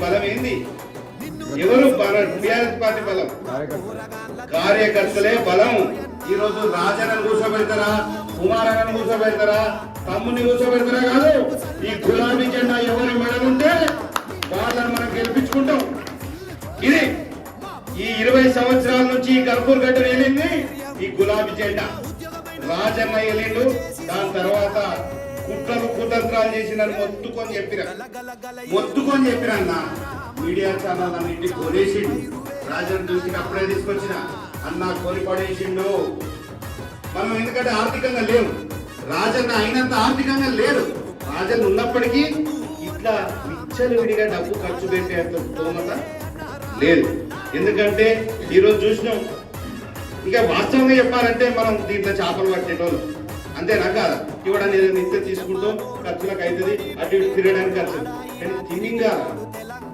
బలం ఏంది? ఎవరు టిఆర్ఎస్ పార్టీ బలం? కార్యకర్తలే బలం. ఈ రోజు రాజన్నను కూర్చోబెడతారా, కుమారన్నను కూర్చోబెడతారా, తమ్ముని కూర్చోబెడతారా కాదు, ఈ గులాబీ జెండా ఎవరి మెడలుంటే వాళ్ళని మనం గెలిపించుకుంటాం. ఇది ఈ 20 సంవత్సరాల నుంచి ఈ కర్పూర్ గడ్డ వెళ్ళింది ఈ గులాబీ జెండా. రాజన్న వెళ్ళిండు, దాని తర్వాత కుట్రలు కుతంత్రాలు చేసిందని మొత్తుకొని చెప్పిరన్న మీడియా ఛానల్ అన్నింటి కొనేసిండు. రాజన్న చూసి అప్పుడే తీసుకొచ్చిన అన్న కొని పడేసిండు. మనం ఎందుకంటే ఆర్థికంగా లేవు, రాజన్న అయినంత ఆర్థికంగా లేడు. రాజన్న ఉన్నప్పటికీ ఇట్లా విచ్చలవిడిగా డబ్బు ఖర్చు పెట్టేంత స్తోమత లేదు. ఎందుకంటే ఈరోజు చూసినాం, ఇక వాస్తవంగా చెప్పాలంటే మనం దీంట్లో చేపలు పట్టేటోళ్ళు అంతేనా కాదా? ఇవ్వడానికి నిత్యం తీసుకుంటాం, ఖర్చులకు అవుతుంది, అటు ఇటు తిరగడానికి ఖర్చు, కానీ తిన్నింగ్ కాదా?